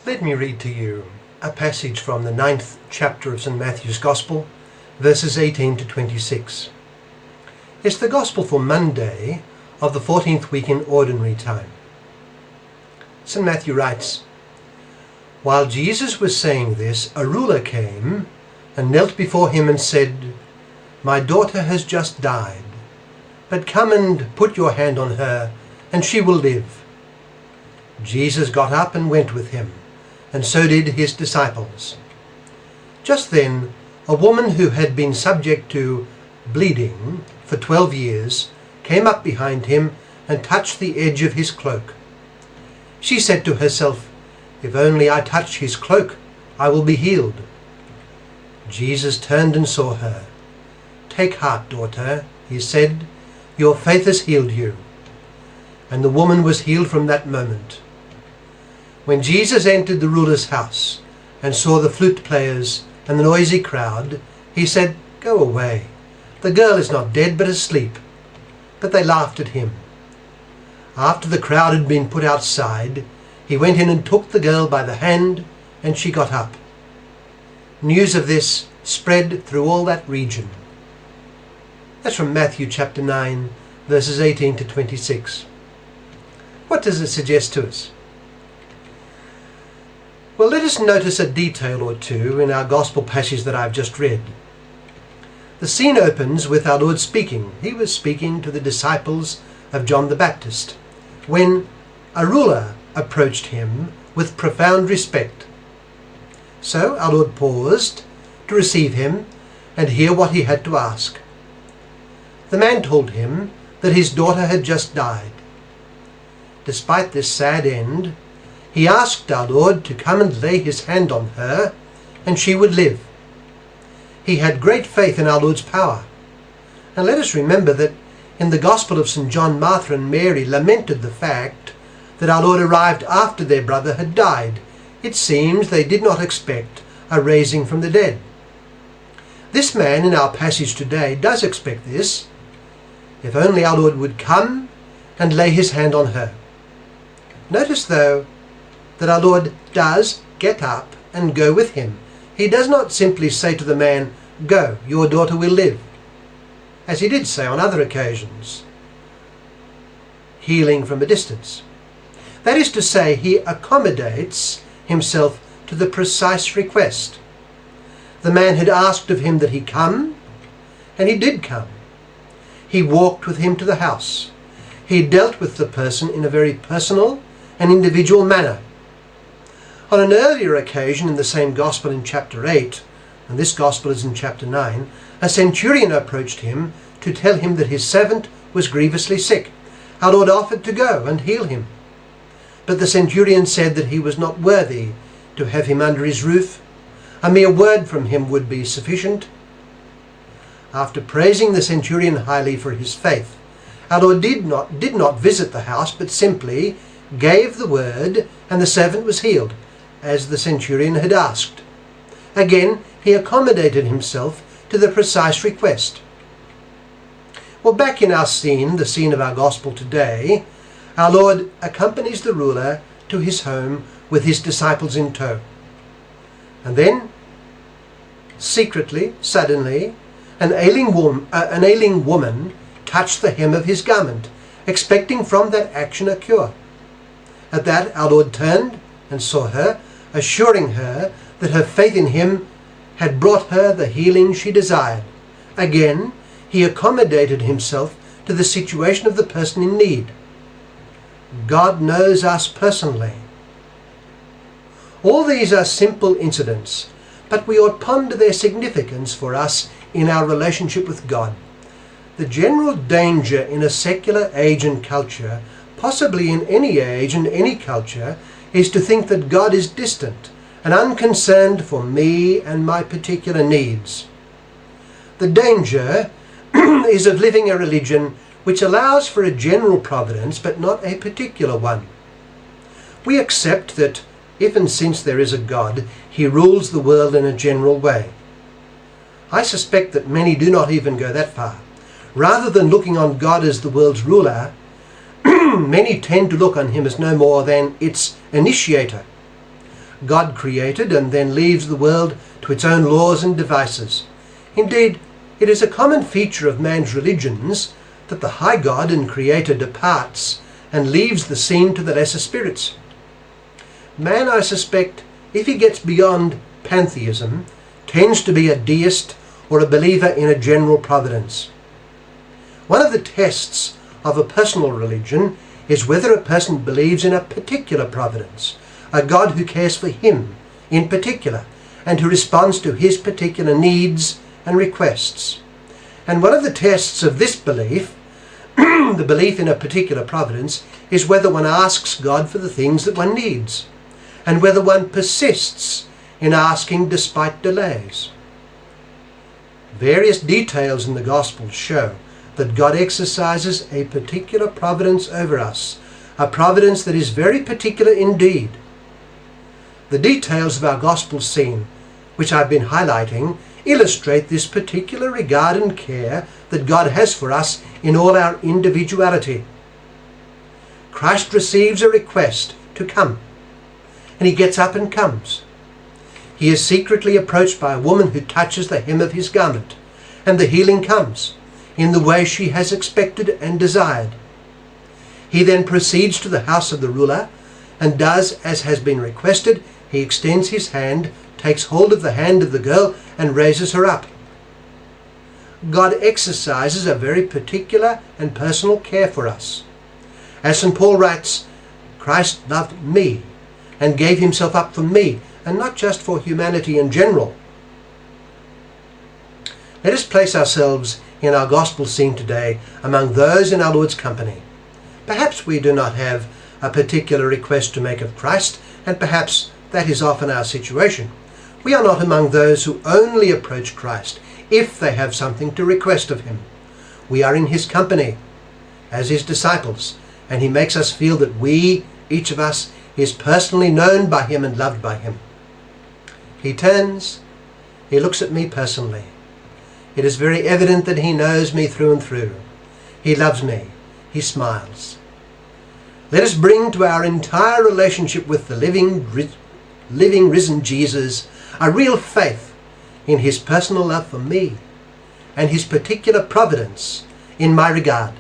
Let me read to you a passage from the 9th chapter of St. Matthew's Gospel, verses 18 to 26. It's the Gospel for Monday of the 14th week in Ordinary Time. St. Matthew writes, "While Jesus was saying this, a ruler came and knelt before him and said, 'My daughter has just died, but come and put your hand on her, and she will live.' Jesus got up and went with him, and so did his disciples. Just then, a woman who had been subject to bleeding for 12 years came up behind him and touched the edge of his cloak. She said to herself, 'If only I touch his cloak, I will be healed.' Jesus turned and saw her. 'Take heart, daughter,' he said, 'your faith has healed you.' And the woman was healed from that moment. When Jesus entered the ruler's house and saw the flute players and the noisy crowd, he said, 'Go away. The girl is not dead but asleep.' But they laughed at him. After the crowd had been put outside, he went in and took the girl by the hand, and she got up. News of this spread through all that region." That's from Matthew chapter 9, verses 18 to 26. What does it suggest to us? Well, let us notice a detail or two in our gospel passage that I've just read. The scene opens with our Lord speaking. He was speaking to the disciples of John the Baptist when a ruler approached him with profound respect. So our Lord paused to receive him and hear what he had to ask. The man told him that his daughter had just died. Despite this sad end, he asked our Lord to come and lay his hand on her, and she would live. He had great faith in our Lord's power. And let us remember that in the Gospel of St. John, Martha and Mary lamented the fact that our Lord arrived after their brother had died. It seems they did not expect a raising from the dead. This man in our passage today does expect this. If only our Lord would come and lay his hand on her. Notice, though, that our Lord does get up and go with him. He does not simply say to the man, "Go, your daughter will live," as he did say on other occasions, healing from a distance. That is to say, he accommodates himself to the precise request. The man had asked of him that he come, and he did come. He walked with him to the house. He dealt with the person in a very personal and individual manner. On an earlier occasion in the same Gospel in chapter 8, and this Gospel is in chapter 9, a centurion approached him to tell him that his servant was grievously sick. Our Lord offered to go and heal him. But the centurion said that he was not worthy to have him under his roof. A mere word from him would be sufficient. After praising the centurion highly for his faith, our Lord did not visit the house, but simply gave the word, and the servant was healed, as the centurion had asked. Again, he accommodated himself to the precise request. Well, back in our scene, the scene of our gospel today, our Lord accompanies the ruler to his home with his disciples in tow. And then, secretly, suddenly, an ailing woman touched the hem of his garment, expecting from that action a cure. At that, our Lord turned and saw her, assuring her that her faith in him had brought her the healing she desired. Again, he accommodated himself to the situation of the person in need. God knows us personally. All these are simple incidents, but we ought ponder their significance for us in our relationship with God. The general danger in a secular age and culture, possibly in any age and any culture, is to think that God is distant and unconcerned for me and my particular needs. The danger is of living a religion which allows for a general providence but not a particular one. We accept that if and since there is a God, he rules the world in a general way. I suspect that many do not even go that far. Rather than looking on God as the world's ruler, many tend to look on him as no more than its initiator. God created and then leaves the world to its own laws and devices. Indeed, it is a common feature of man's religions that the high God and Creator departs and leaves the scene to the lesser spirits. Man, I suspect, if he gets beyond pantheism, tends to be a deist or a believer in a general providence. One of the tests of a personal religion is whether a person believes in a particular providence, a God who cares for him in particular and who responds to his particular needs and requests. And one of the tests of this belief, the belief in a particular providence, is whether one asks God for the things that one needs, and whether one persists in asking despite delays. Various details in the Gospels show that God exercises a particular providence over us, a providence that is very particular indeed. The details of our Gospel scene, which I've been highlighting, illustrate this particular regard and care that God has for us in all our individuality. Christ receives a request to come, and he gets up and comes. He is secretly approached by a woman who touches the hem of his garment, and the healing comes in the way she has expected and desired. He then proceeds to the house of the ruler and does as has been requested. He extends his hand, takes hold of the hand of the girl and raises her up. God exercises a very particular and personal care for us. As St. Paul writes, Christ loved me and gave himself up for me, and not just for humanity in general. Let us place ourselves in our gospel scene today among those in our Lord's company. Perhaps we do not have a particular request to make of Christ, and perhaps that is often our situation. We are not among those who only approach Christ if they have something to request of him. We are in his company as his disciples, and he makes us feel that we, each of us, is personally known by him and loved by him. He turns, he looks at me personally. It is very evident that he knows me through and through. He loves me. He smiles. Let us bring to our entire relationship with the living, risen Jesus a real faith in his personal love for me and his particular providence in my regard.